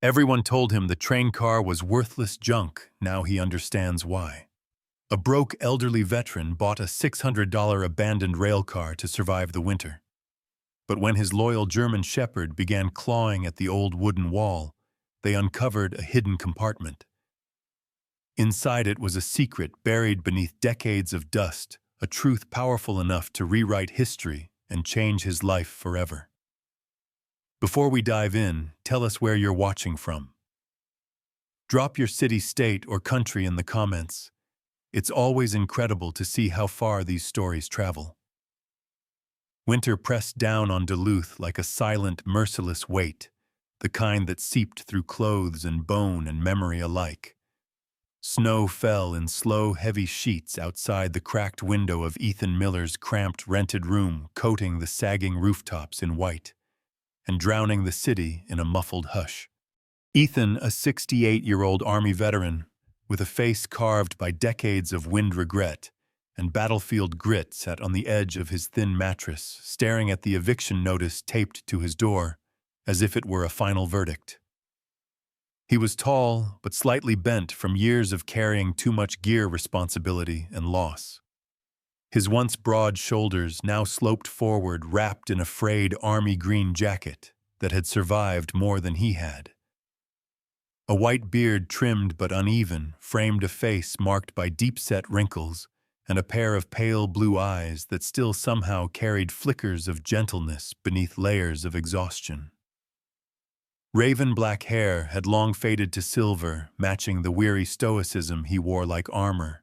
Everyone told him the train car was worthless junk. Now he understands why. A broke elderly veteran bought a $600 abandoned railcar to survive the winter. But when his loyal German shepherd began clawing at the old wooden wall, they uncovered a hidden compartment. Inside it was a secret buried beneath decades of dust, a truth powerful enough to rewrite history and change his life forever. Before we dive in, tell us where you're watching from. Drop your city, state, or country in the comments. It's always incredible to see how far these stories travel. Winter pressed down on Duluth like a silent, merciless weight, the kind that seeped through clothes and bone and memory alike. Snow fell in slow, heavy sheets outside the cracked window of Ethan Miller's cramped, rented room, coating the sagging rooftops in white, and drowning the city in a muffled hush. Ethan, a 68-year-old Army veteran, with a face carved by decades of wind regret and battlefield grit, sat on the edge of his thin mattress, staring at the eviction notice taped to his door, as if it were a final verdict. He was tall, but slightly bent from years of carrying too much gear responsibility and loss. His once broad shoulders now sloped forward, wrapped in a frayed army green jacket that had survived more than he had. A white beard, trimmed but uneven, framed a face marked by deep-set wrinkles and a pair of pale blue eyes that still somehow carried flickers of gentleness beneath layers of exhaustion. Raven black hair had long faded to silver, matching the weary stoicism he wore like armor.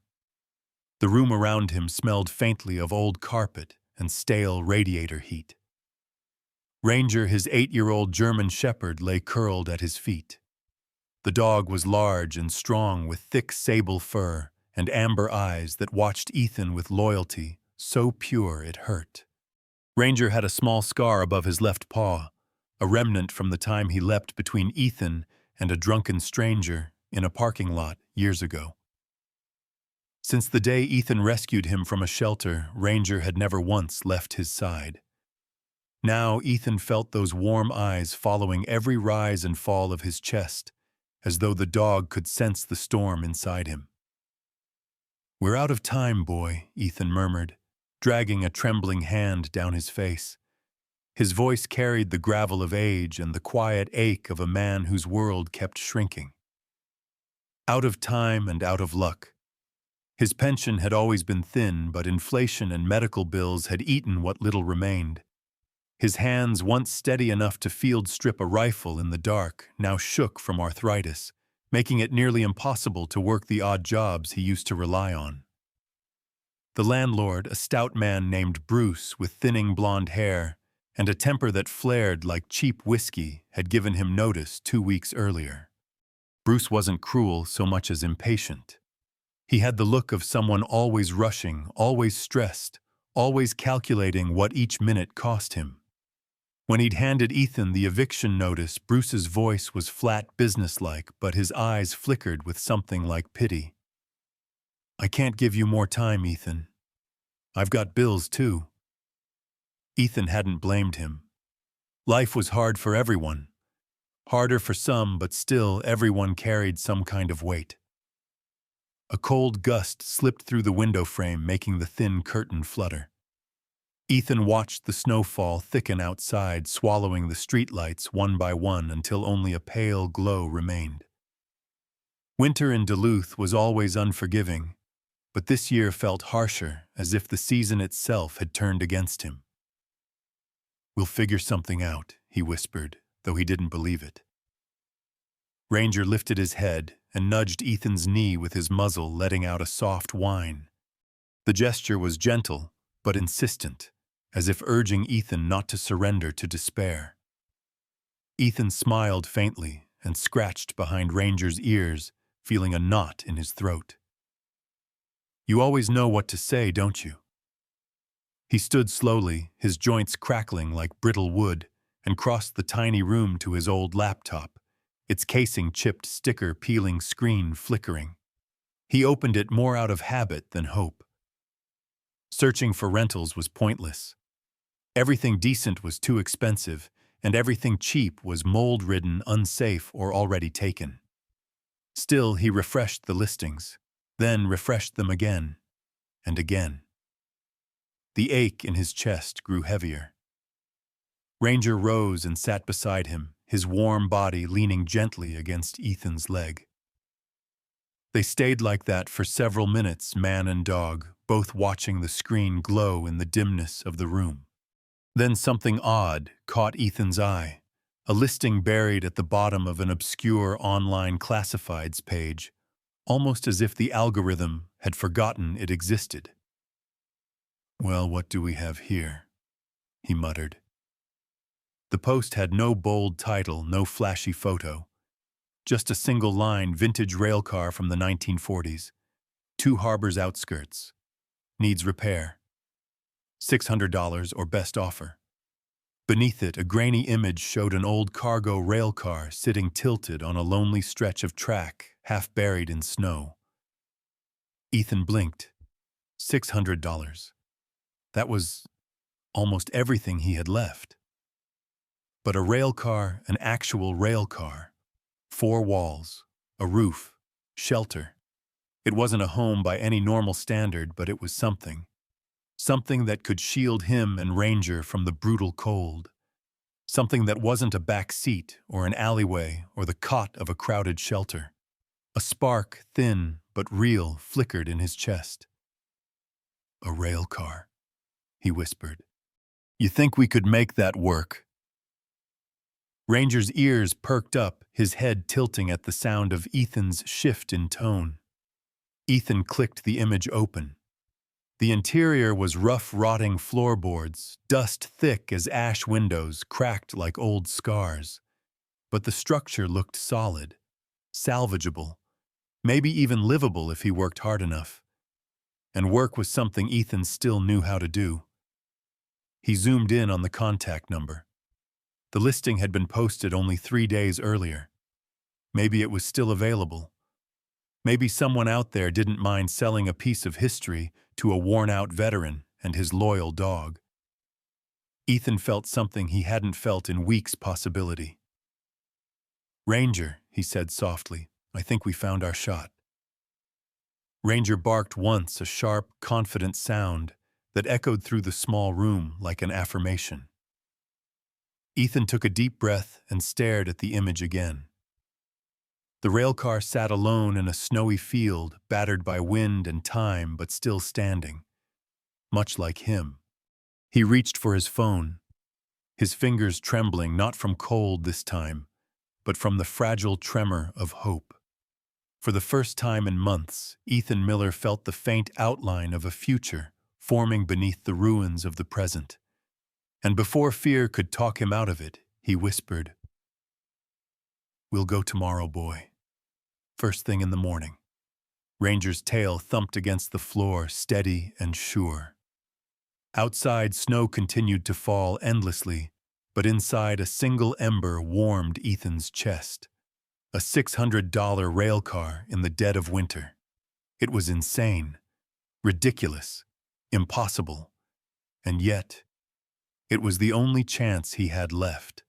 The room around him smelled faintly of old carpet and stale radiator heat. Ranger, his 8-year-old German shepherd, lay curled at his feet. The dog was large and strong, with thick sable fur and amber eyes that watched Ethan with loyalty, so pure it hurt. Ranger had a small scar above his left paw, a remnant from the time he leapt between Ethan and a drunken stranger in a parking lot years ago. Since the day Ethan rescued him from a shelter, Ranger had never once left his side. Now Ethan felt those warm eyes following every rise and fall of his chest, as though the dog could sense the storm inside him. "We're out of time, boy," Ethan murmured, dragging a trembling hand down his face. His voice carried the gravel of age and the quiet ache of a man whose world kept shrinking. Out of time and out of luck. His pension had always been thin, but inflation and medical bills had eaten what little remained. His hands, once steady enough to field-strip a rifle in the dark, now shook from arthritis, making it nearly impossible to work the odd jobs he used to rely on. The landlord, a stout man named Bruce with thinning blonde hair and a temper that flared like cheap whiskey, had given him notice 2 weeks earlier. Bruce wasn't cruel so much as impatient. He had the look of someone always rushing, always stressed, always calculating what each minute cost him. When he'd handed Ethan the eviction notice, Bruce's voice was flat, businesslike, but his eyes flickered with something like pity. "I can't give you more time, Ethan. I've got bills, too." Ethan hadn't blamed him. Life was hard for everyone. Harder for some, but still everyone carried some kind of weight. A cold gust slipped through the window frame, making the thin curtain flutter. Ethan watched the snowfall thicken outside, swallowing the streetlights one by one until only a pale glow remained. Winter in Duluth was always unforgiving, but this year felt harsher, as if the season itself had turned against him. "We'll figure something out," he whispered, though he didn't believe it. Ranger lifted his head and nudged Ethan's knee with his muzzle, letting out a soft whine. The gesture was gentle, but insistent, as if urging Ethan not to surrender to despair. Ethan smiled faintly and scratched behind Ranger's ears, feeling a knot in his throat. "You always know what to say, don't you?" He stood slowly, his joints crackling like brittle wood, and crossed the tiny room to his old laptop, its casing chipped, sticker peeling, screen flickering. He opened it more out of habit than hope. Searching for rentals was pointless. Everything decent was too expensive, and everything cheap was mold-ridden, unsafe, or already taken. Still, he refreshed the listings, then refreshed them again and again. The ache in his chest grew heavier. Ranger rose and sat beside him, his warm body leaning gently against Ethan's leg. They stayed like that for several minutes, man and dog, both watching the screen glow in the dimness of the room. Then something odd caught Ethan's eye, a listing buried at the bottom of an obscure online classifieds page, almost as if the algorithm had forgotten it existed. "Well, what do we have here?" he muttered. The post had no bold title, no flashy photo. Just a single line, vintage railcar from the 1940s. 2 Harbors outskirts. Needs repair. $600 or best offer. Beneath it, a grainy image showed an old cargo railcar sitting tilted on a lonely stretch of track, half buried in snow. Ethan blinked. $600. That was almost everything he had left. But a railcar, an actual railcar. 4 walls, a roof, shelter. It wasn't a home by any normal standard, but it was something. Something that could shield him and Ranger from the brutal cold. Something that wasn't a back seat or an alleyway or the cot of a crowded shelter. A spark, thin but real, flickered in his chest. "A rail car," he whispered. "You think we could make that work?" Ranger's ears perked up, his head tilting at the sound of Ethan's shift in tone. Ethan clicked the image open. The interior was rough, rotting floorboards, dust thick as ash windows, cracked like old scars. But the structure looked solid, salvageable, maybe even livable if he worked hard enough. And work was something Ethan still knew how to do. He zoomed in on the contact number. The listing had been posted only 3 days earlier. Maybe it was still available. Maybe someone out there didn't mind selling a piece of history to a worn-out veteran and his loyal dog. Ethan felt something he hadn't felt in weeks, possibility. "Ranger," he said softly, "I think we found our shot." Ranger barked once, a sharp, confident sound that echoed through the small room like an affirmation. Ethan took a deep breath and stared at the image again. The railcar sat alone in a snowy field, battered by wind and time, but still standing. Much like him. He reached for his phone, his fingers trembling not from cold this time, but from the fragile tremor of hope. For the first time in months, Ethan Miller felt the faint outline of a future forming beneath the ruins of the present. And before fear could talk him out of it, he whispered, "We'll go tomorrow, boy. First thing in the morning." Ranger's tail thumped against the floor, steady and sure. Outside, snow continued to fall endlessly, but inside a single ember warmed Ethan's chest. A $600 railcar in the dead of winter. It was insane, ridiculous, impossible, and yet it was the only chance he had left.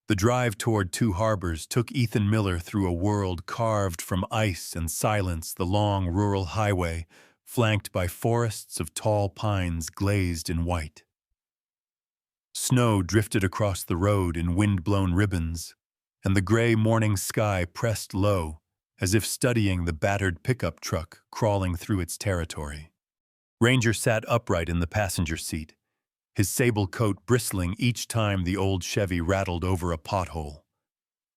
The drive toward 2 Harbors took Ethan Miller through a world carved from ice and silence, the long rural highway, flanked by forests of tall pines glazed in white. Snow drifted across the road in wind-blown ribbons, and the gray morning sky pressed low, as if studying the battered pickup truck crawling through its territory. Ranger sat upright in the passenger seat, his sable coat bristling each time the old Chevy rattled over a pothole.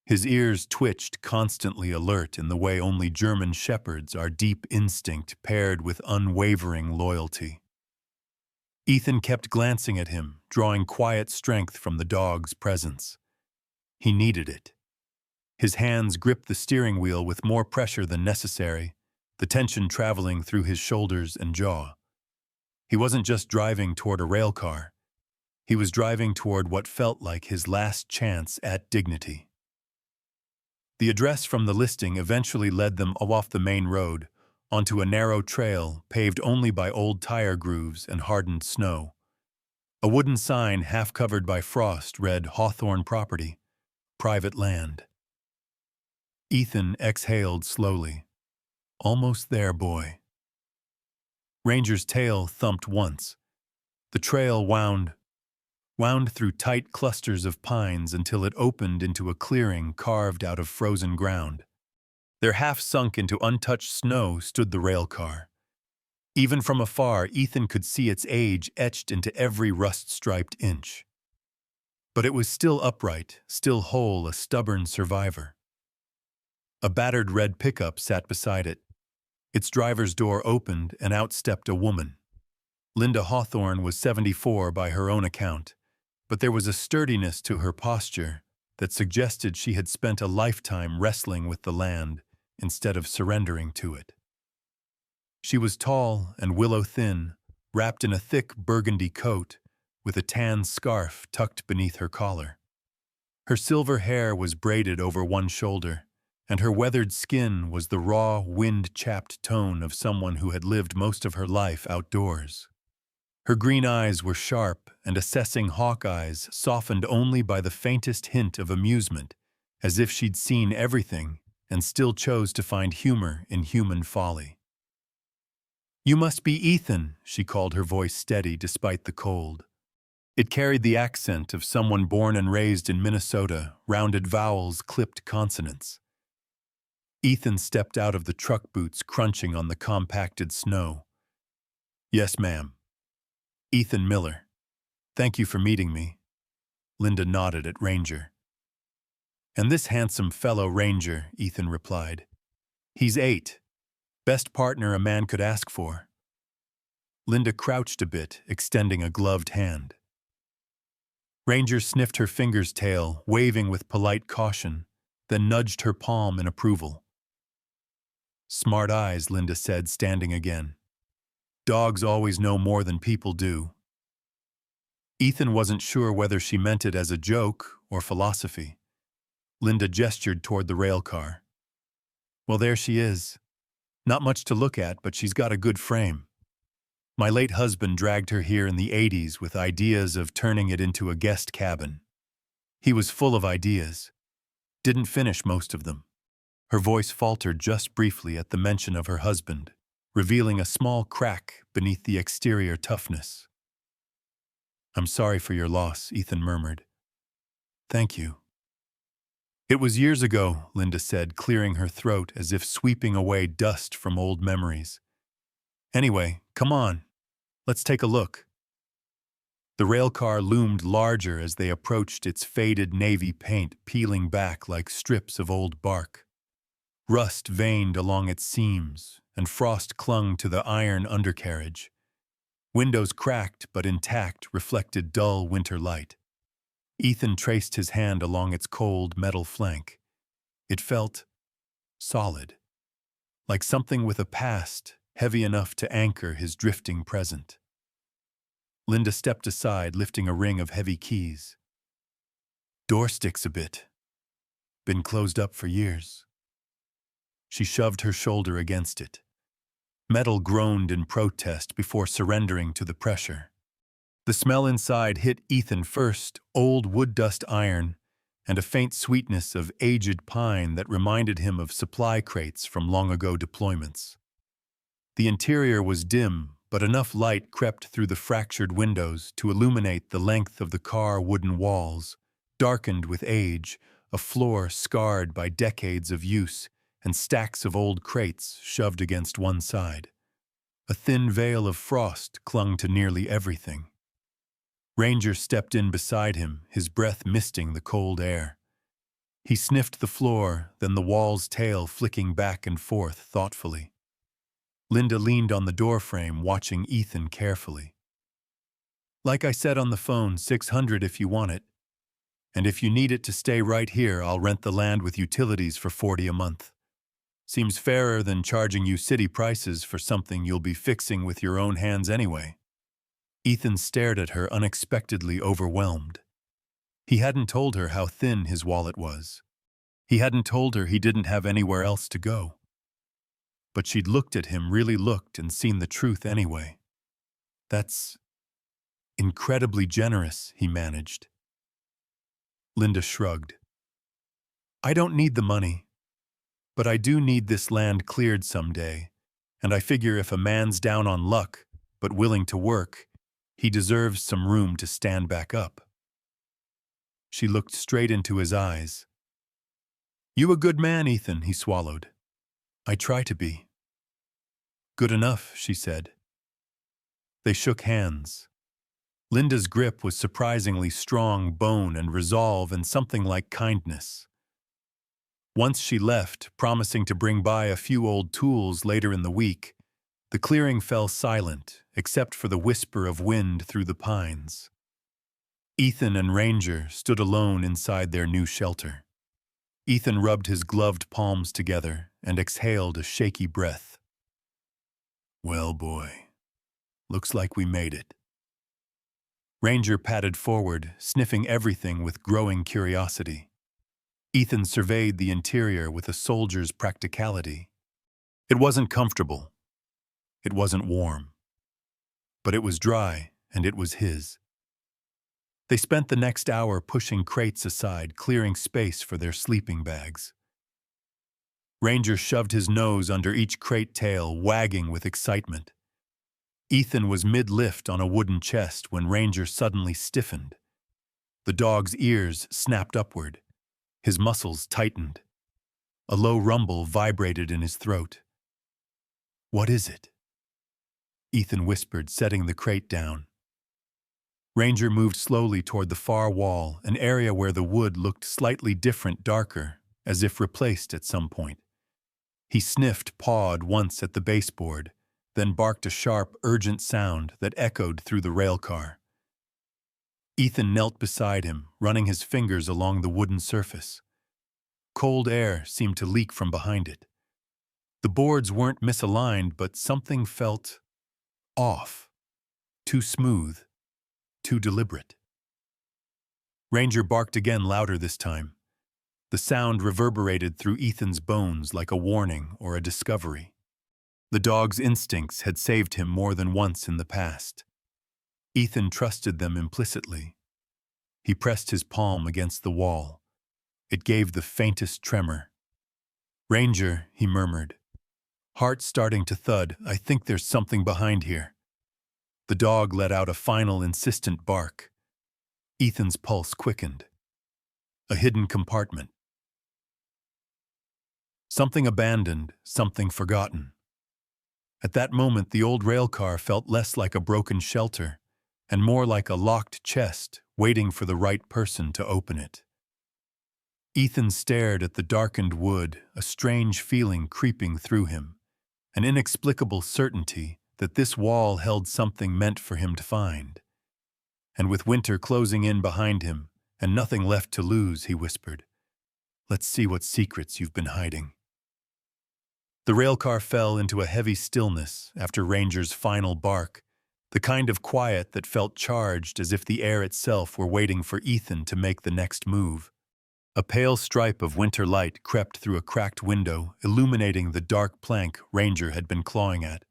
His ears twitched, constantly alert in the way only German shepherds are, deep instinct paired with unwavering loyalty. Ethan kept glancing at him, drawing quiet strength from the dog's presence. He needed it. His hands gripped the steering wheel with more pressure than necessary, the tension traveling through his shoulders and jaw. He wasn't just driving toward a railcar. He was driving toward what felt like his last chance at dignity. The address from the listing eventually led them off the main road, onto a narrow trail paved only by old tire grooves and hardened snow. A wooden sign half covered by frost read Hawthorne Property, Private Land. Ethan exhaled slowly. Almost there, boy. Ranger's tail thumped once. The trail wound through tight clusters of pines until it opened into a clearing carved out of frozen ground. There, half sunk into untouched snow, stood the railcar. Even from afar, Ethan could see its age etched into every rust-striped inch. But it was still upright, still whole, a stubborn survivor. A battered red pickup sat beside it. Its driver's door opened, and out stepped a woman. Linda Hawthorne was 74 by her own account, but there was a sturdiness to her posture that suggested she had spent a lifetime wrestling with the land instead of surrendering to it. She was tall and willow-thin, wrapped in a thick burgundy coat, with a tan scarf tucked beneath her collar. Her silver hair was braided over one shoulder, and her weathered skin was the raw, wind-chapped tone of someone who had lived most of her life outdoors. Her green eyes were sharp and assessing hawk eyes, softened only by the faintest hint of amusement, as if she'd seen everything and still chose to find humor in human folly. "You must be Ethan," she called, her voice steady despite the cold. It carried the accent of someone born and raised in Minnesota, rounded vowels, clipped consonants. Ethan stepped out of the truck boots, crunching on the compacted snow. "Yes, ma'am. Ethan Miller. Thank you for meeting me." Linda nodded at Ranger. "And this handsome fellow Ranger," Ethan replied. "He's 8. Best partner a man could ask for." Linda crouched a bit, extending a gloved hand. Ranger sniffed her finger's tail, waving with polite caution, then nudged her palm in approval. "Smart eyes," Linda said, standing again. "Dogs always know more than people do." Ethan wasn't sure whether she meant it as a joke or philosophy. Linda gestured toward the railcar. "Well, there she is. Not much to look at, but she's got a good frame. My late husband dragged her here in the 80s with ideas of turning it into a guest cabin. He was full of ideas. Didn't finish most of them." Her voice faltered just briefly at the mention of her husband, revealing a small crack beneath the exterior toughness. "I'm sorry for your loss," Ethan murmured. "Thank you." "It was years ago," Linda said, clearing her throat as if sweeping away dust from old memories. "Anyway, come on. Let's take a look." The railcar loomed larger as they approached, its faded navy paint peeling back like strips of old bark. Rust veined along its seams, and frost clung to the iron undercarriage. Windows cracked but intact reflected dull winter light. Ethan traced his hand along its cold metal flank. It felt solid, like something with a past heavy enough to anchor his drifting present. Linda stepped aside, lifting a ring of heavy keys. "Door sticks a bit. Been closed up for years." She shoved her shoulder against it. Metal groaned in protest before surrendering to the pressure. The smell inside hit Ethan first, old wood dust iron, and a faint sweetness of aged pine that reminded him of supply crates from long-ago deployments. The interior was dim, but enough light crept through the fractured windows to illuminate the length of the car wooden walls, darkened with age, a floor scarred by decades of use, and stacks of old crates shoved against one side. A thin veil of frost clung to nearly everything. Ranger stepped in beside him, his breath misting the cold air. He sniffed the floor, then the wall's tail flicking back and forth thoughtfully. Linda leaned on the doorframe, watching Ethan carefully. "Like I said on the phone, $600 if you want it. And if you need it to stay right here, I'll rent the land with utilities for $40 a month. Seems fairer than charging you city prices for something you'll be fixing with your own hands anyway." Ethan stared at her, unexpectedly overwhelmed. He hadn't told her how thin his wallet was. He hadn't told her he didn't have anywhere else to go. But she'd looked at him, really looked, and seen the truth anyway. Incredibly generous, he managed. Linda shrugged. I don't need the money, but I do need this land cleared someday, and I figure if a man's down on luck, but willing to work, he deserves some room to stand back up. She looked straight into his eyes. You a good man, Ethan, he swallowed. I try to be. Good enough, she said. They shook hands. Linda's grip was surprisingly strong bone and resolve and something like kindness. Once she left, promising to bring by a few old tools later in the week, the clearing fell silent, except for the whisper of wind through the pines. Ethan and Ranger stood alone inside their new shelter. Ethan rubbed his gloved palms together and exhaled a shaky breath. Well, boy, looks like we made it. Ranger padded forward, sniffing everything with growing curiosity. Ethan surveyed the interior with a soldier's practicality. It wasn't comfortable. It wasn't warm. But it was dry, and it was his. They spent the next hour pushing crates aside, clearing space for their sleeping bags. Ranger shoved his nose under each crate tail, wagging with excitement. Ethan was mid-lift on a wooden chest when Ranger suddenly stiffened. The dog's ears snapped upward. His muscles tightened. A low rumble vibrated in his throat. What is it? Ethan whispered, setting the crate down. Ranger moved slowly toward the far wall, an area where the wood looked slightly different, darker, as if replaced at some point. He sniffed, pawed once at the baseboard, then barked a sharp, urgent sound that echoed through the railcar. Ethan knelt beside him, running his fingers along the wooden surface. Cold air seemed to leak from behind it. The boards weren't misaligned, but something felt off. Too smooth. Too deliberate. Ranger barked again, louder this time. The sound reverberated through Ethan's bones like a warning or a discovery. The dog's instincts had saved him more than once in the past. Ethan trusted them implicitly. He pressed his palm against the wall. It gave the faintest tremor. Ranger, he murmured. Heart starting to thud. I think there's something behind here. The dog let out a final insistent bark. Ethan's pulse quickened. A hidden compartment. Something abandoned, something forgotten. At that moment, the old railcar felt less like a broken shelter and more like a locked chest waiting for the right person to open it. Ethan stared at the darkened wood, a strange feeling creeping through him, an inexplicable certainty that this wall held something meant for him to find. And with winter closing in behind him and nothing left to lose, he whispered, Let's see what secrets you've been hiding. The railcar fell into a heavy stillness after Ranger's final bark, the kind of quiet that felt charged as if the air itself were waiting for Ethan to make the next move. A pale stripe of winter light crept through a cracked window, illuminating the dark plank Ranger had been clawing at.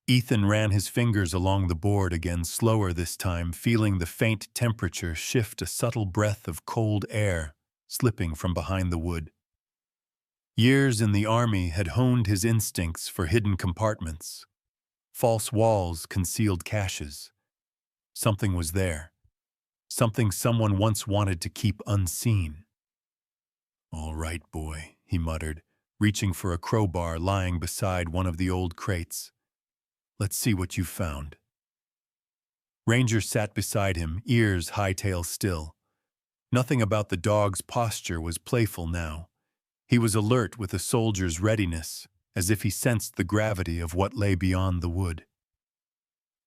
Ethan ran his fingers along the board again, slower this time, feeling the faint temperature shift, a subtle breath of cold air slipping from behind the wood. Years in the army had honed his instincts for hidden compartments. False walls concealed caches. Something was there. Something someone once wanted to keep unseen. All right, boy, he muttered, reaching for a crowbar lying beside one of the old crates. Let's see what you found. Ranger sat beside him, ears hightail still. Nothing about the dog's posture was playful now. He was alert with a soldier's readiness, as if he sensed the gravity of what lay beyond the wood.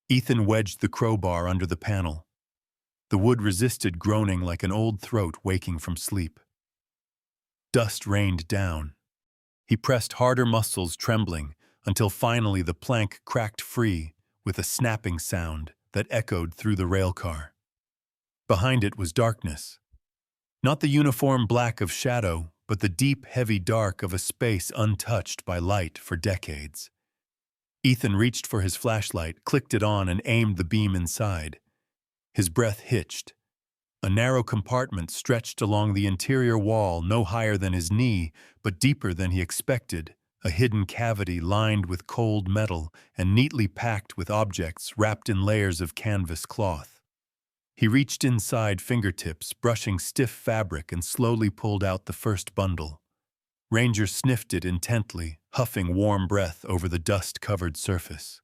Ethan wedged the crowbar under the panel. The wood resisted, groaning like an old throat waking from sleep. Dust rained down. He pressed harder, muscles trembling, until finally the plank cracked free with a snapping sound that echoed through the railcar. Behind it was darkness. Not the uniform black of shadow, but the deep, heavy dark of a space untouched by light for decades. Ethan reached for his flashlight, clicked it on, and aimed the beam inside. His breath hitched. A narrow compartment stretched along the interior wall, no higher than his knee, but deeper than he expected, a hidden cavity lined with cold metal and neatly packed with objects wrapped in layers of canvas cloth. He reached inside fingertips, brushing stiff fabric, and slowly pulled out the first bundle. Ranger sniffed it intently, huffing warm breath over the dust-covered surface.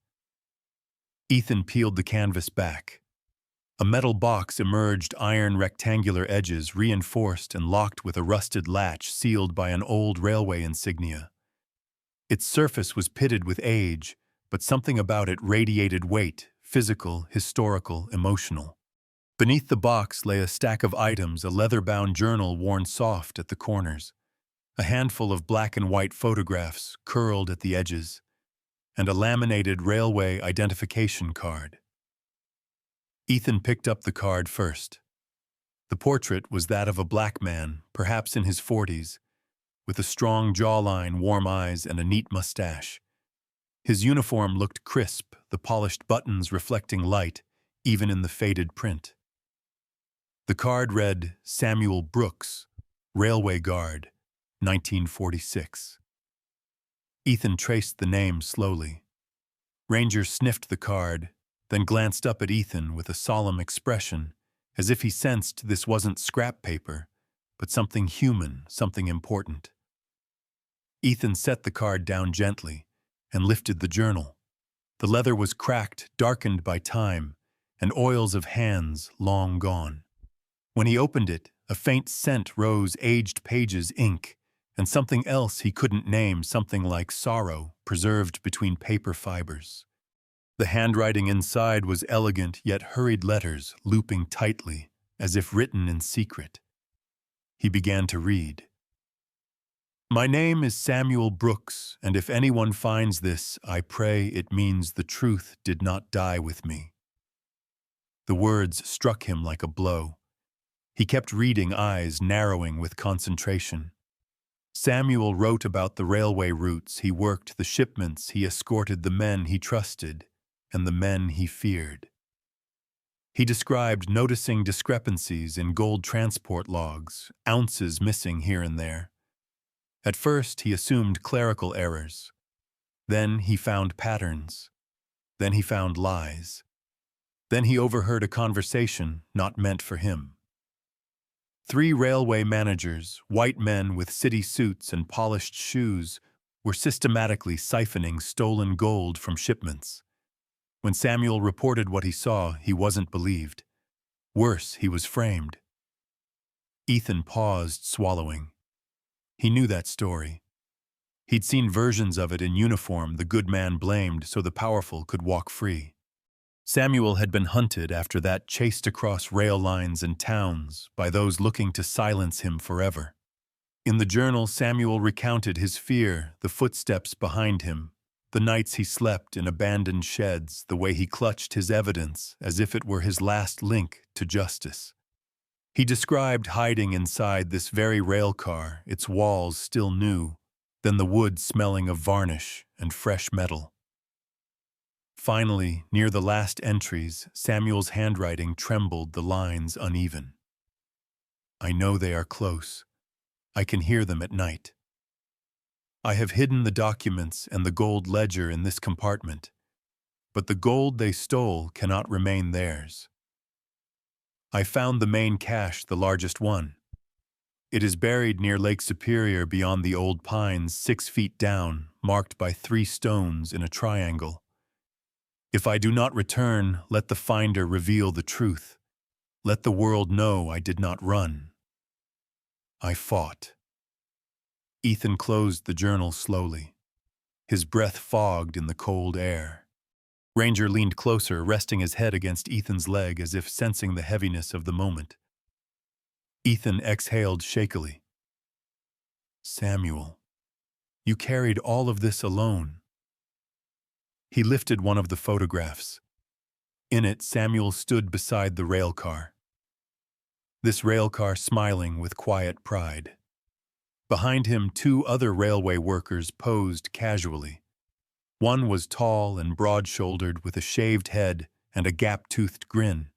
Ethan peeled the canvas back. A metal box emerged, iron rectangular edges reinforced and locked with a rusted latch sealed by an old railway insignia. Its surface was pitted with age, but something about it radiated weight, physical, historical, emotional. Beneath the box lay a stack of items, a leather-bound journal worn soft at the corners, a handful of black and white photographs curled at the edges, and a laminated railway identification card. Ethan picked up the card first. The portrait was that of a black man, perhaps in his 40s, with a strong jawline, warm eyes, and a neat mustache. His uniform looked crisp, the polished buttons reflecting light, even in the faded print. The card read, Samuel Brooks, Railway Guard, 1946. Ethan traced the name slowly. Ranger sniffed the card, then glanced up at Ethan with a solemn expression, as if he sensed this wasn't scrap paper, but something human, something important. Ethan set the card down gently and lifted the journal. The leather was cracked, darkened by time, and oils of hands long gone. When he opened it, a faint scent rose, aged pages, ink, and something else he couldn't name, something like sorrow, preserved between paper fibers. The handwriting inside was elegant yet hurried letters, looping tightly, as if written in secret. He began to read. My name is Samuel Brooks, and if anyone finds this, I pray it means the truth did not die with me. The words struck him like a blow. He kept reading, eyes narrowing with concentration. Samuel wrote about the railway routes he worked, the shipments he escorted, the men he trusted, and the men he feared. He described noticing discrepancies in gold transport logs, ounces missing here and there. At first, he assumed clerical errors. Then he found patterns. Then he found lies. Then he overheard a conversation not meant for him. 3 railway managers, white men with city suits and polished shoes, were systematically siphoning stolen gold from shipments. When Samuel reported what he saw, he wasn't believed. Worse, he was framed. Ethan paused, swallowing. He knew that story. He'd seen versions of it in uniform, the good man blamed so the powerful could walk free. Samuel had been hunted after that, chased across rail lines and towns by those looking to silence him forever. In the journal, Samuel recounted his fear, the footsteps behind him, the nights he slept in abandoned sheds, the way he clutched his evidence as if it were his last link to justice. He described hiding inside this very railcar, its walls still new, then the wood smelling of varnish and fresh metal. Finally, near the last entries, Samuel's handwriting trembled, the lines uneven. I know they are close. I can hear them at night. I have hidden the documents and the gold ledger in this compartment, but the gold they stole cannot remain theirs. I found the main cache, the largest one. It is buried near Lake Superior beyond the old pines, 6 feet down, marked by 3 stones in a triangle. If I do not return, let the finder reveal the truth. Let the world know I did not run. I fought. Ethan closed the journal slowly. His breath fogged in the cold air. Ranger leaned closer, resting his head against Ethan's leg as if sensing the heaviness of the moment. Ethan exhaled shakily. Samuel, you carried all of this alone. He lifted one of the photographs. In it, Samuel stood beside the railcar. This railcar smiling with quiet pride. Behind him, 2 other railway workers posed casually. One was tall and broad-shouldered with a shaved head and a gap-toothed grin.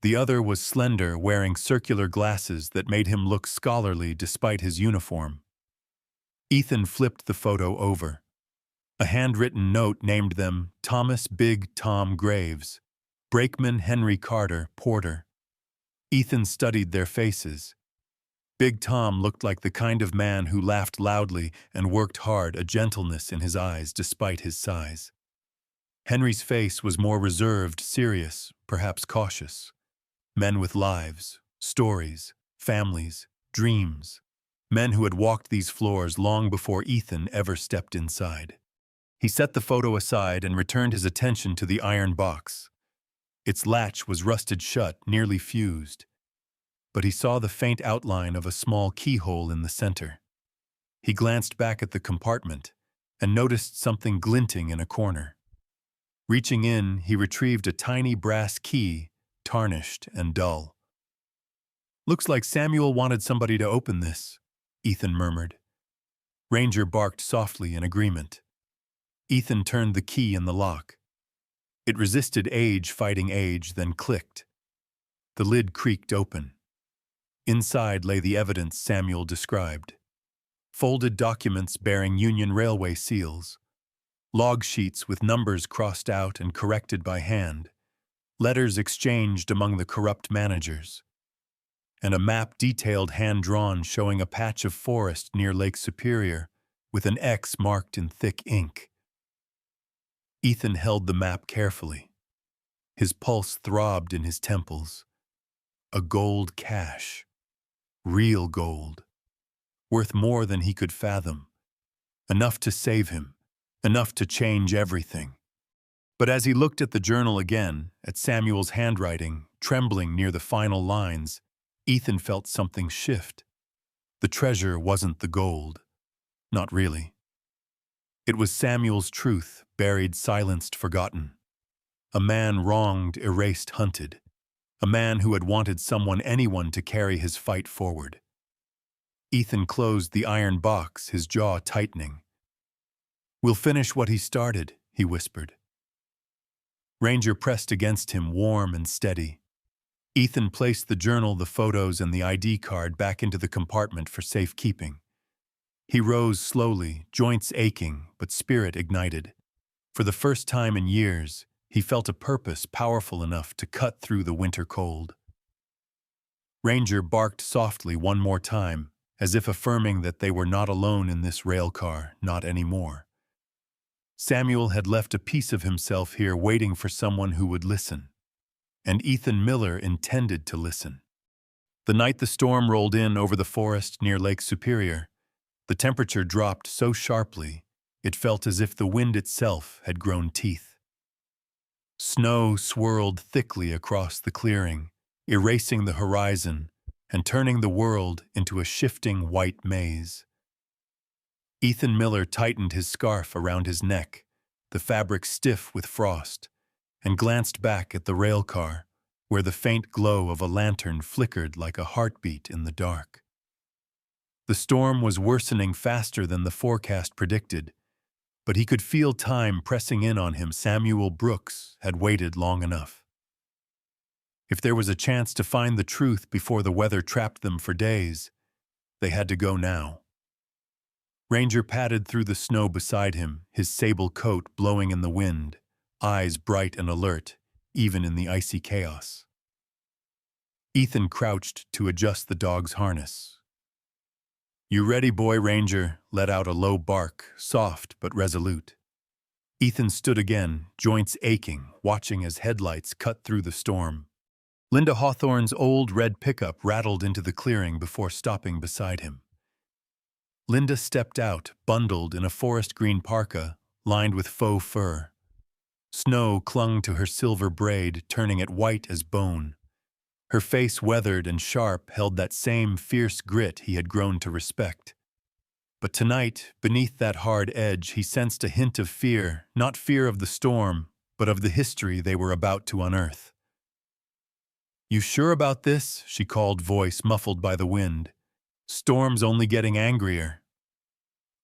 The other was slender, wearing circular glasses that made him look scholarly despite his uniform. Ethan flipped the photo over. A handwritten note named them Thomas Big Tom Graves, Brakeman Henry Carter, Porter. Ethan studied their faces. Big Tom looked like the kind of man who laughed loudly and worked hard, a gentleness in his eyes despite his size. Henry's face was more reserved, serious, perhaps cautious. Men with lives, stories, families, dreams. Men who had walked these floors long before Ethan ever stepped inside. He set the photo aside and returned his attention to the iron box. Its latch was rusted shut, nearly fused. But he saw the faint outline of a small keyhole in the center. He glanced back at the compartment and noticed something glinting in a corner. Reaching in, he retrieved a tiny brass key, tarnished and dull. "Looks like Samuel wanted somebody to open this," Ethan murmured. Ranger barked softly in agreement. Ethan turned the key in the lock. It resisted age fighting age, then clicked. The lid creaked open. Inside lay the evidence Samuel described. Folded documents bearing Union Railway seals. Log sheets with numbers crossed out and corrected by hand. Letters exchanged among the corrupt managers. And a map detailed hand-drawn showing a patch of forest near Lake Superior with an X marked in thick ink. Ethan held the map carefully. His pulse throbbed in his temples. A gold cache. Real gold. Worth more than he could fathom. Enough to save him. Enough to change everything. But as he looked at the journal again, at Samuel's handwriting, trembling near the final lines, Ethan felt something shift. The treasure wasn't the gold. Not really. It was Samuel's truth, buried, silenced, forgotten. A man wronged, erased, hunted. A man who had wanted anyone to carry his fight forward. Ethan closed the iron box, his jaw tightening. "We'll finish what he started," he whispered. Ranger pressed against him, warm and steady. Ethan placed the journal, the photos, and the ID card back into the compartment for safekeeping. He rose slowly, joints aching, but spirit ignited. For the first time in years, he felt a purpose powerful enough to cut through the winter cold. Ranger barked softly one more time, as if affirming that they were not alone in this rail car, not anymore. Samuel had left a piece of himself here waiting for someone who would listen. And Ethan Miller intended to listen. The night the storm rolled in over the forest near Lake Superior, the temperature dropped so sharply, it felt as if the wind itself had grown teeth. Snow swirled thickly across the clearing, erasing the horizon and turning the world into a shifting white maze. Ethan Miller tightened his scarf around his neck, the fabric stiff with frost, and glanced back at the rail car, where the faint glow of a lantern flickered like a heartbeat in the dark. The storm was worsening faster than the forecast predicted, but he could feel time pressing in on him. Samuel Brooks had waited long enough. If there was a chance to find the truth before the weather trapped them for days, they had to go now. Ranger padded through the snow beside him, his sable coat blowing in the wind, eyes bright and alert, even in the icy chaos. Ethan crouched to adjust the dog's harness. "You ready, boy?" Ranger let out a low bark, soft but resolute. Ethan stood again, joints aching, watching as headlights cut through the storm. Linda Hawthorne's old red pickup rattled into the clearing before stopping beside him. Linda stepped out, bundled in a forest green parka, lined with faux fur. Snow clung to her silver braid, turning it white as bone. Her face, weathered and sharp, held that same fierce grit he had grown to respect. But tonight, beneath that hard edge, he sensed a hint of fear, not fear of the storm, but of the history they were about to unearth. "You sure about this?" she called, voice muffled by the wind. "Storm's only getting angrier."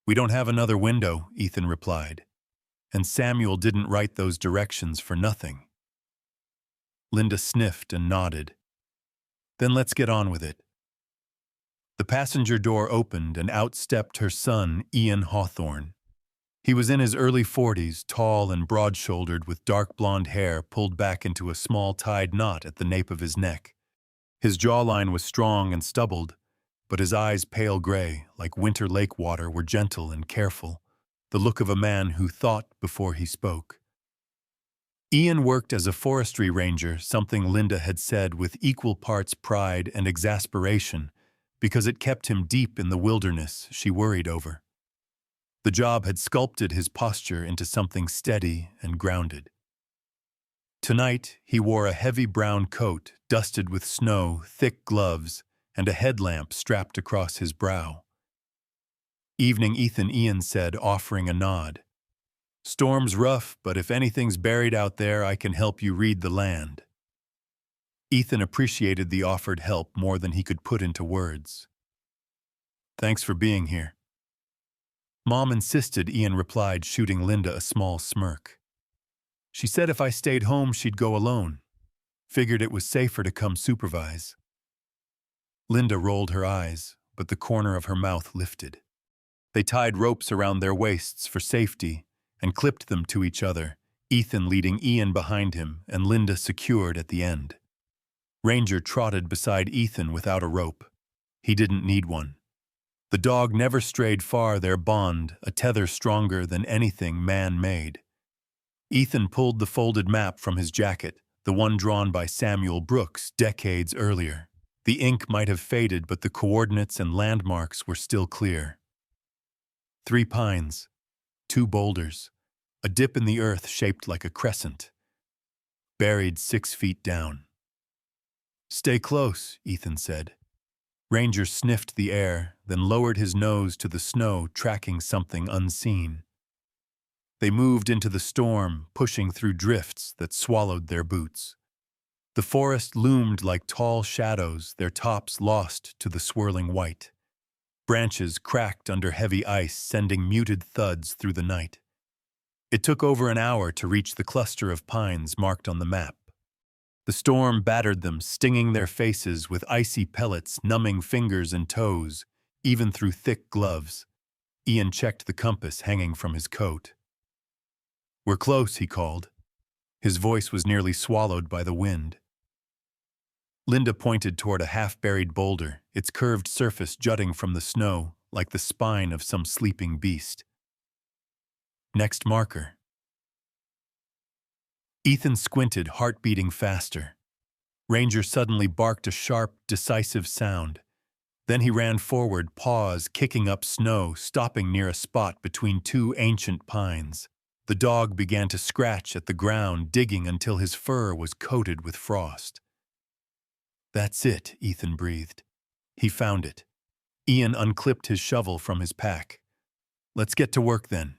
"We don't have another window," Ethan replied. And Samuel didn't write those directions for nothing. Linda sniffed and nodded. Then let's get on with it. The passenger door opened and out stepped her son, Ian Hawthorne. He was in his early 40s, tall and broad-shouldered with dark blonde hair pulled back into a small tied knot at the nape of his neck. His jawline was strong and stubbled, but his eyes pale gray, like winter lake water, were gentle and careful, the look of a man who thought before he spoke. Ian worked as a forestry ranger, something Linda had said with equal parts pride and exasperation, because it kept him deep in the wilderness she worried over. The job had sculpted his posture into something steady and grounded. Tonight, he wore a heavy brown coat, dusted with snow, thick gloves, and a headlamp strapped across his brow. "Evening, Ethan," Ian said, offering a nod. "Storm's rough, but if anything's buried out there, I can help you read the land." Ethan appreciated the offered help more than he could put into words. "Thanks for being here." "Mom insisted," Ian replied, shooting Linda a small smirk. "She said if I stayed home, she'd go alone. Figured it was safer to come supervise." Linda rolled her eyes, but the corner of her mouth lifted. They tied ropes around their waists for safety and clipped them to each other, Ethan leading Ian behind him and Linda secured at the end. Ranger trotted beside Ethan without a rope. He didn't need one. The dog never strayed far, their bond, a tether stronger than anything man-made. Ethan pulled the folded map from his jacket, the one drawn by Samuel Brooks decades earlier. The ink might have faded, but the coordinates and landmarks were still clear. 3 pines, 2 boulders, a dip in the earth shaped like a crescent, buried 6 feet down. "Stay close," Ethan said. Ranger sniffed the air, then lowered his nose to the snow, tracking something unseen. They moved into the storm, pushing through drifts that swallowed their boots. The forest loomed like tall shadows, their tops lost to the swirling white. Branches cracked under heavy ice, sending muted thuds through the night. It took over an hour to reach the cluster of pines marked on the map. The storm battered them, stinging their faces with icy pellets, numbing fingers and toes, even through thick gloves. Ian checked the compass hanging from his coat. "We're close," he called. His voice was nearly swallowed by the wind. Linda pointed toward a half-buried boulder, its curved surface jutting from the snow like the spine of some sleeping beast. "Next marker." Ethan squinted, heart beating faster. Ranger suddenly barked a sharp, decisive sound. Then he ran forward, paws kicking up snow, stopping near a spot between 2 ancient pines. The dog began to scratch at the ground, digging until his fur was coated with frost. "That's it," Ethan breathed. He found it. Ian unclipped his shovel from his pack. "Let's get to work then."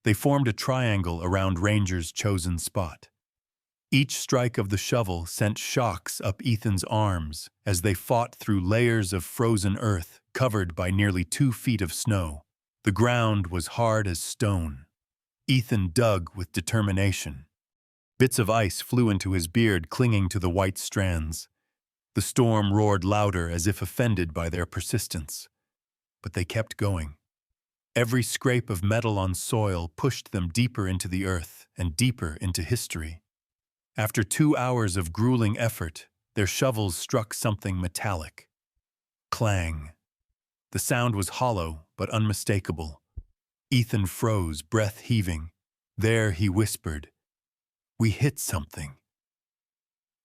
They formed a triangle around Ranger's chosen spot. Each strike of the shovel sent shocks up Ethan's arms as they fought through layers of frozen earth covered by nearly 2 feet of snow. The ground was hard as stone. Ethan dug with determination. Bits of ice flew into his beard, clinging to the white strands. The storm roared louder as if offended by their persistence. But they kept going. Every scrape of metal on soil pushed them deeper into the earth and deeper into history. After 2 hours of grueling effort, their shovels struck something metallic. Clang. The sound was hollow but unmistakable. Ethan froze, breath heaving. There, he whispered, "We hit something."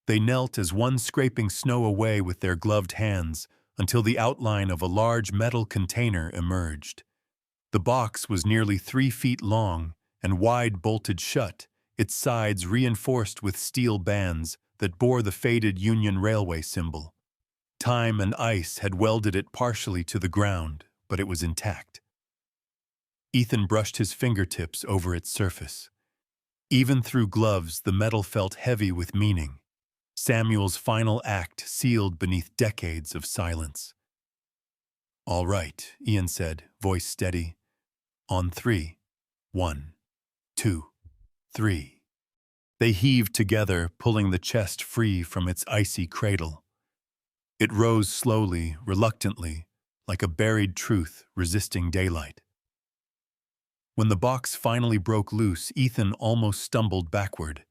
They knelt as one scraping snow away with their gloved hands until the outline of a large metal container emerged. The box was nearly 3 feet long and wide bolted shut, its sides reinforced with steel bands that bore the faded Union Railway symbol. Time and ice had welded it partially to the ground, but it was intact. Ethan brushed his fingertips over its surface. Even through gloves, the metal felt heavy with meaning. Samuel's final act sealed beneath decades of silence. "All right," Ian said, voice steady. "On 3. 1, 2, 3. They heaved together, pulling the chest free from its icy cradle. It rose slowly, reluctantly, like a buried truth resisting daylight. When the box finally broke loose, Ethan almost stumbled backward.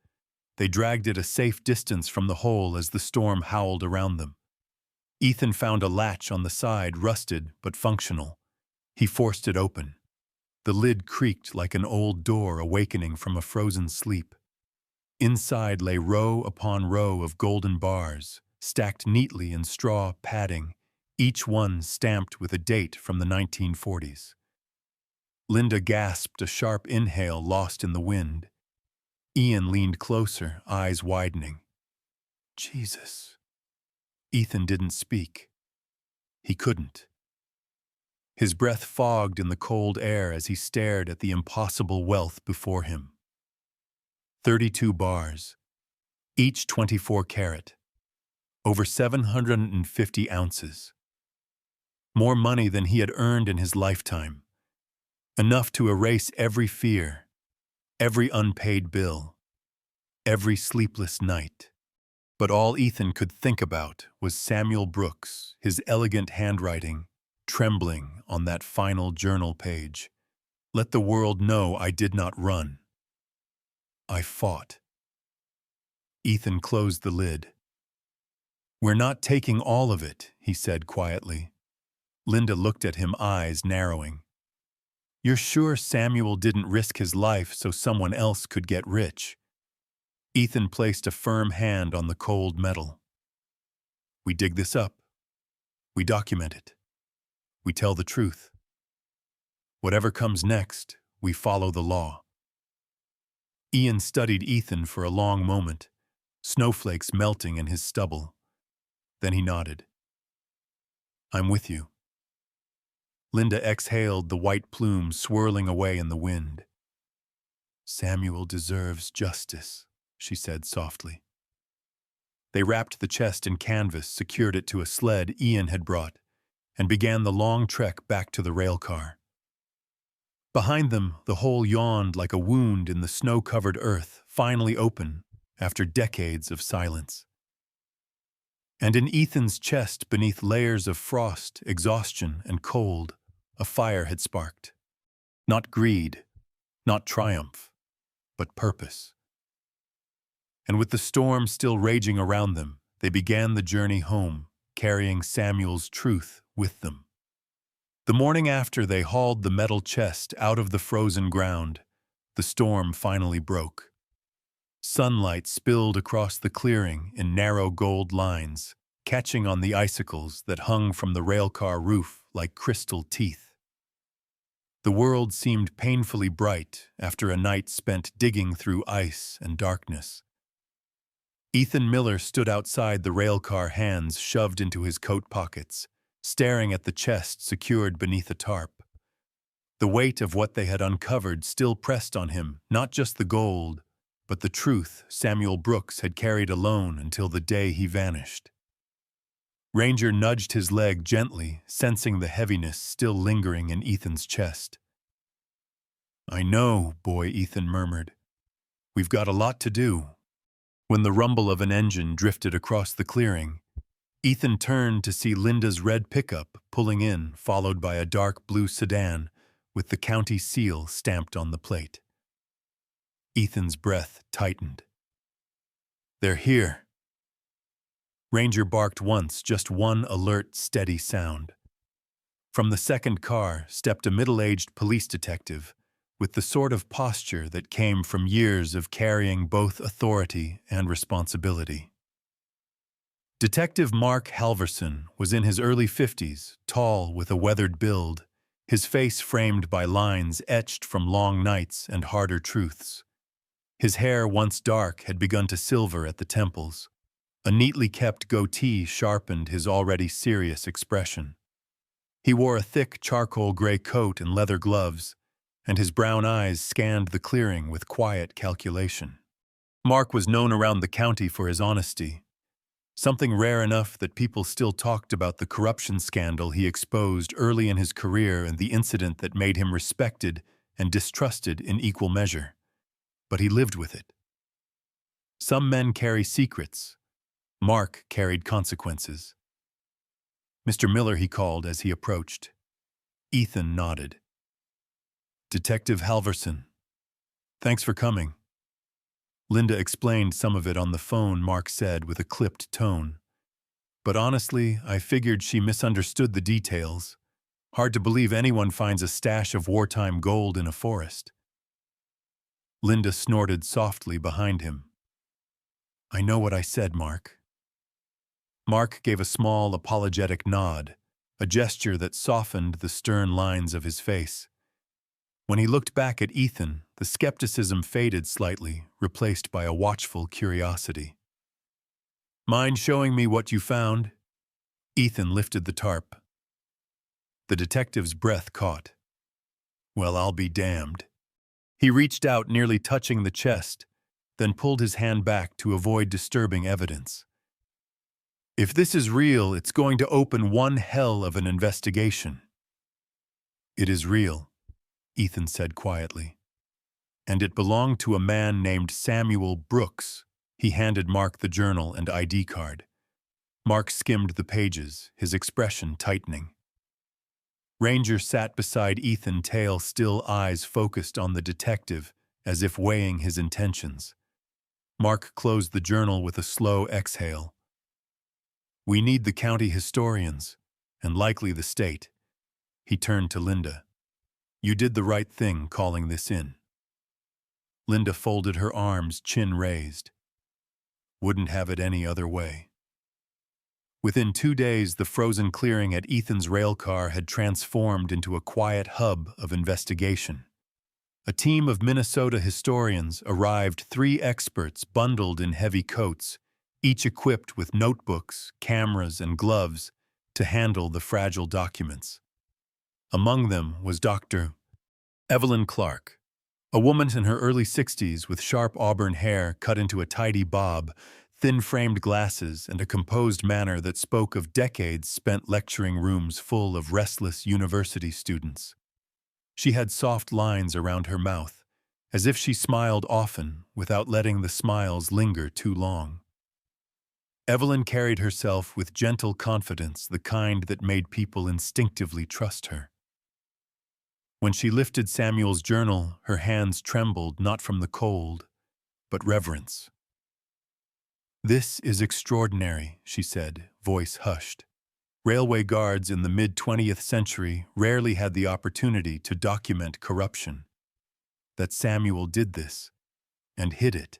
They dragged it a safe distance from the hole as the storm howled around them. Ethan found a latch on the side, rusted but functional. He forced it open. The lid creaked like an old door awakening from a frozen sleep. Inside lay row upon row of golden bars, stacked neatly in straw padding, each one stamped with a date from the 1940s. Linda gasped a sharp inhale lost in the wind. Ian leaned closer, eyes widening. Jesus. Ethan didn't speak. He couldn't. His breath fogged in the cold air as he stared at the impossible wealth before him. 32 bars, each 24 carat, over 750 ounces. More money than he had earned in his lifetime. Enough to erase every fear, every unpaid bill, every sleepless night. But all Ethan could think about was Samuel Brooks, his elegant handwriting, trembling on that final journal page. Let the world know I did not run. I fought. Ethan closed the lid. We're not taking all of it, he said quietly. Linda looked at him, eyes narrowing. You're sure Samuel didn't risk his life so someone else could get rich? Ethan placed a firm hand on the cold metal. We dig this up. We document it. We tell the truth. Whatever comes next, we follow the law. Ian studied Ethan for a long moment, snowflakes melting in his stubble. Then he nodded. I'm with you. Linda exhaled, the white plume swirling away in the wind. Samuel deserves justice, she said softly. They wrapped the chest in canvas, secured it to a sled Ian had brought, and began the long trek back to the railcar. Behind them, the hole yawned like a wound in the snow-covered earth, finally open after decades of silence. And in Ethan's chest, beneath layers of frost, exhaustion, and cold, a fire had sparked. Not greed, not triumph, but purpose. And with the storm still raging around them, they began the journey home, carrying Samuel's truth with them. The morning after they hauled the metal chest out of the frozen ground, the storm finally broke. Sunlight spilled across the clearing in narrow gold lines, catching on the icicles that hung from the railcar roof like crystal teeth. The world seemed painfully bright after a night spent digging through ice and darkness. Ethan Miller stood outside the railcar, hands shoved into his coat pockets, staring at the chest secured beneath a tarp. The weight of what they had uncovered still pressed on him, not just the gold, but the truth Samuel Brooks had carried alone until the day he vanished. Ranger nudged his leg gently, sensing the heaviness still lingering in Ethan's chest. I know, boy, Ethan murmured. We've got a lot to do. When the rumble of an engine drifted across the clearing, Ethan turned to see Linda's red pickup pulling in, followed by a dark blue sedan with the county seal stamped on the plate. Ethan's breath tightened. They're here. Ranger barked once, just one alert, steady sound. From the second car stepped a middle-aged police detective with the sort of posture that came from years of carrying both authority and responsibility. Detective Mark Halverson was in his early 50s, tall with a weathered build, his face framed by lines etched from long nights and harder truths. His hair, once dark, had begun to silver at the temples. A neatly kept goatee sharpened his already serious expression. He wore a thick charcoal gray coat and leather gloves, and his brown eyes scanned the clearing with quiet calculation. Mark was known around the county for his honesty, something rare enough that people still talked about the corruption scandal he exposed early in his career and the incident that made him respected and distrusted in equal measure. But he lived with it. Some men carry secrets. Mark carried consequences. Mr. Miller, he called as he approached. Ethan nodded. Detective Halverson. Thanks for coming. Linda explained some of it on the phone, Mark said with a clipped tone. But honestly, I figured she misunderstood the details. Hard to believe anyone finds a stash of wartime gold in a forest. Linda snorted softly behind him. I know what I said, Mark. Mark gave a small, apologetic nod, a gesture that softened the stern lines of his face. When he looked back at Ethan, the skepticism faded slightly, replaced by a watchful curiosity. Mind showing me what you found? Ethan lifted the tarp. The detective's breath caught. Well, I'll be damned. He reached out, nearly touching the chest, then pulled his hand back to avoid disturbing evidence. If this is real, it's going to open one hell of an investigation. It is real, Ethan said quietly. And it belonged to a man named Samuel Brooks. He handed Mark the journal and ID card. Mark skimmed the pages, his expression tightening. Ranger sat beside Ethan, tail still, eyes focused on the detective, as if weighing his intentions. Mark closed the journal with a slow exhale. We need the county historians, and likely the state. He turned to Linda. You did the right thing calling this in. Linda folded her arms, chin raised. Wouldn't have it any other way. Within 2 days, the frozen clearing at Ethan's Railcar had transformed into a quiet hub of investigation. A team of Minnesota historians arrived, 3 experts bundled in heavy coats, each equipped with notebooks, cameras, and gloves to handle the fragile documents. Among them was Dr. Evelyn Clark, a woman in her early 60s with sharp auburn hair cut into a tidy bob, thin-framed glasses, and a composed manner that spoke of decades spent lecturing rooms full of restless university students. She had soft lines around her mouth, as if she smiled often without letting the smiles linger too long. Evelyn carried herself with gentle confidence, the kind that made people instinctively trust her. When she lifted Samuel's journal, her hands trembled not from the cold, but reverence. This is extraordinary, she said, voice hushed. Railway guards in the mid-20th century rarely had the opportunity to document corruption. That Samuel did this, and hid it.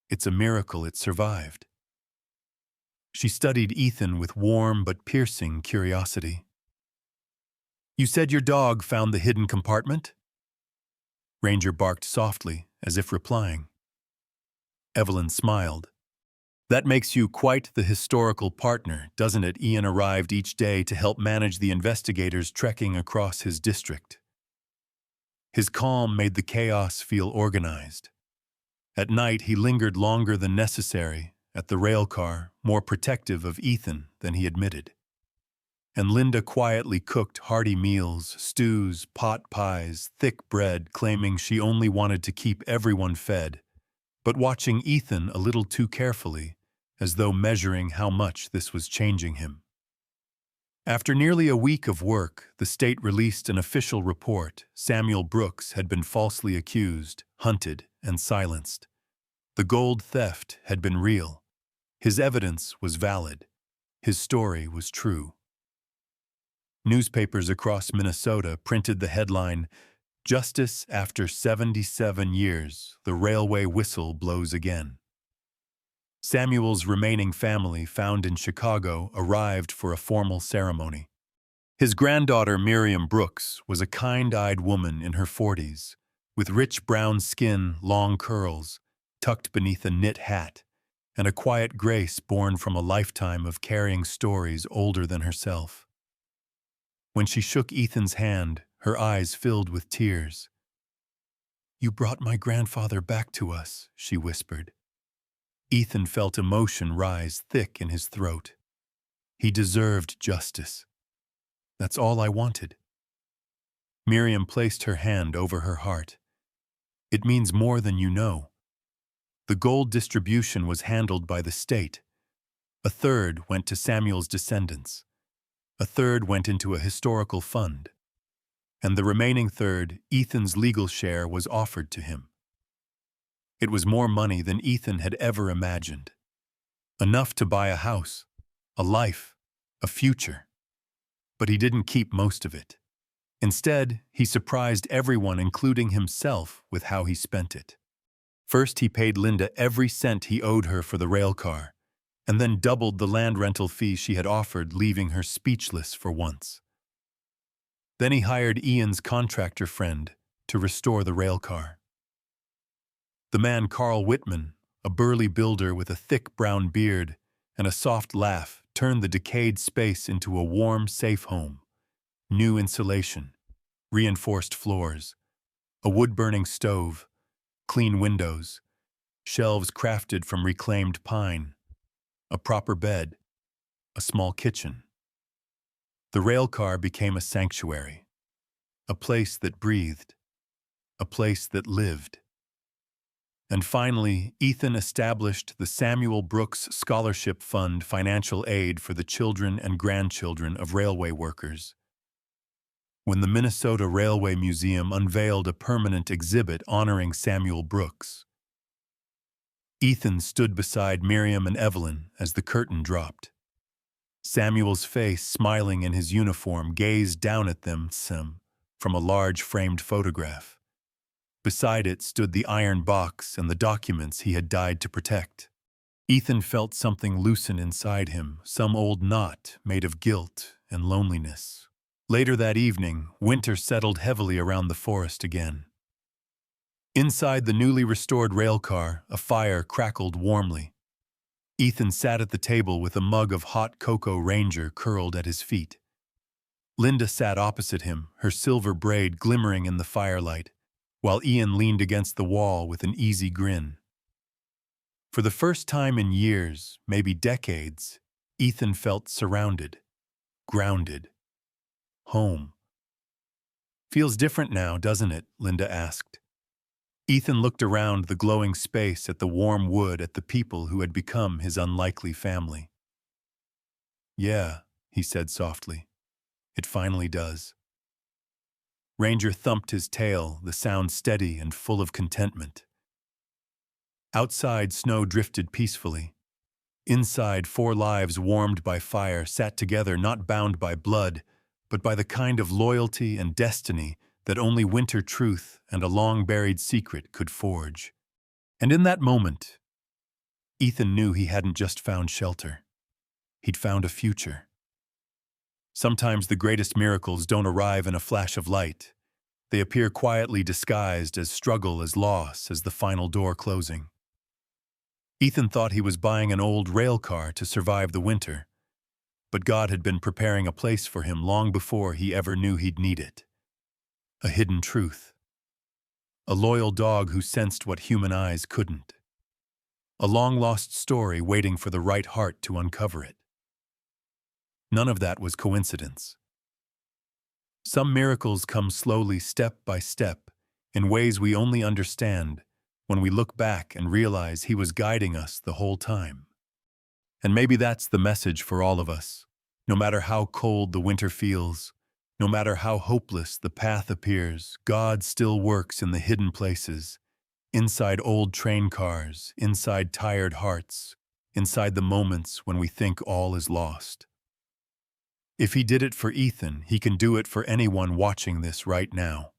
It's a miracle it survived. She studied Ethan with warm but piercing curiosity. You said your dog found the hidden compartment? Ranger barked softly, as if replying. Evelyn smiled. That makes you quite the historical partner, doesn't it? Ian arrived each day to help manage the investigators trekking across his district. His calm made the chaos feel organized. At night, he lingered longer than necessary at the railcar, more protective of Ethan than he admitted. And Linda quietly cooked hearty meals, stews, pot pies, thick bread, claiming she only wanted to keep everyone fed, but watching Ethan a little too carefully, as though measuring how much this was changing him. After nearly a week of work, the state released an official report. Samuel Brooks had been falsely accused, hunted, and silenced. The gold theft had been real. His evidence was valid. His story was true. Newspapers across Minnesota printed the headline, Justice after 77 years, the railway whistle blows again. Samuel's remaining family, found in Chicago, arrived for a formal ceremony. His granddaughter, Miriam Brooks, was a kind-eyed woman in her 40s, with rich brown skin, long curls, tucked beneath a knit hat, and a quiet grace born from a lifetime of carrying stories older than herself. When she shook Ethan's hand, her eyes filled with tears. You brought my grandfather back to us, she whispered. Ethan felt emotion rise thick in his throat. He deserved justice. That's all I wanted. Miriam placed her hand over her heart. It means more than you know. The gold distribution was handled by the state. A third went to Samuel's descendants. A third went into a historical fund. And the remaining third, Ethan's legal share, was offered to him. It was more money than Ethan had ever imagined. Enough to buy a house, a life, a future. But he didn't keep most of it. Instead, he surprised everyone, including himself, with how he spent it. First, he paid Linda every cent he owed her for the railcar, and then doubled the land rental fee she had offered, leaving her speechless for once. Then he hired Ian's contractor friend to restore the railcar. The man Carl Whitman, a burly builder with a thick brown beard and a soft laugh, turned the decayed space into a warm, safe home. New insulation, reinforced floors, a wood-burning stove, clean windows, shelves crafted from reclaimed pine, a proper bed, a small kitchen. The railcar became a sanctuary, a place that breathed, a place that lived. And finally, Ethan established the Samuel Brooks Scholarship Fund financial aid for the children and grandchildren of railway workers. When the Minnesota Railway Museum unveiled a permanent exhibit honoring Samuel Brooks, Ethan stood beside Miriam and Evelyn as the curtain dropped. Samuel's face, smiling in his uniform, gazed down at them from a large framed photograph. Beside it stood the iron box and the documents he had died to protect. Ethan felt something loosen inside him, some old knot made of guilt and loneliness. Later that evening, winter settled heavily around the forest again. Inside the newly restored railcar, a fire crackled warmly. Ethan sat at the table with a mug of hot cocoa Ranger curled at his feet. Linda sat opposite him, her silver braid glimmering in the firelight, while Ian leaned against the wall with an easy grin. For the first time in years, maybe decades, Ethan felt surrounded, grounded, home. "Feels different now, doesn't it?" Linda asked. Ethan looked around the glowing space, at the warm wood, at the people who had become his unlikely family. "Yeah," he said softly. "It finally does." Ranger thumped his tail, the sound steady and full of contentment. Outside, snow drifted peacefully. Inside, 4 lives warmed by fire sat together, not bound by blood, but by the kind of loyalty and destiny that only winter truth and a long-buried secret could forge. And in that moment, Ethan knew he hadn't just found shelter. He'd found a future. Sometimes the greatest miracles don't arrive in a flash of light. They appear quietly, disguised as struggle, as loss, as the final door closing. Ethan thought he was buying an old rail car to survive the winter, but God had been preparing a place for him long before he ever knew he'd need it. A hidden truth. A loyal dog who sensed what human eyes couldn't. A long-lost story waiting for the right heart to uncover it. None of that was coincidence. Some miracles come slowly, step by step, in ways we only understand when we look back and realize He was guiding us the whole time. And maybe that's the message for all of us. No matter how cold the winter feels, no matter how hopeless the path appears, God still works in the hidden places, inside old train cars, inside tired hearts, inside the moments when we think all is lost. If He did it for Ethan, He can do it for anyone watching this right now.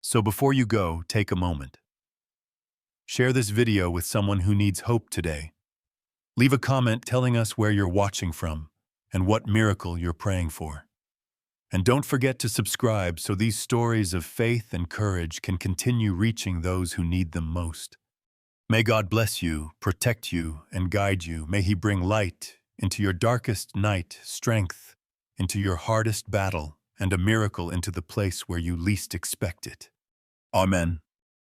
So before you go, take a moment. Share this video with someone who needs hope today. Leave a comment telling us where you're watching from and what miracle you're praying for. And don't forget to subscribe so these stories of faith and courage can continue reaching those who need them most. May God bless you, protect you, and guide you. May He bring light into your darkest night, strength into your hardest battle, and a miracle into the place where you least expect it. Amen.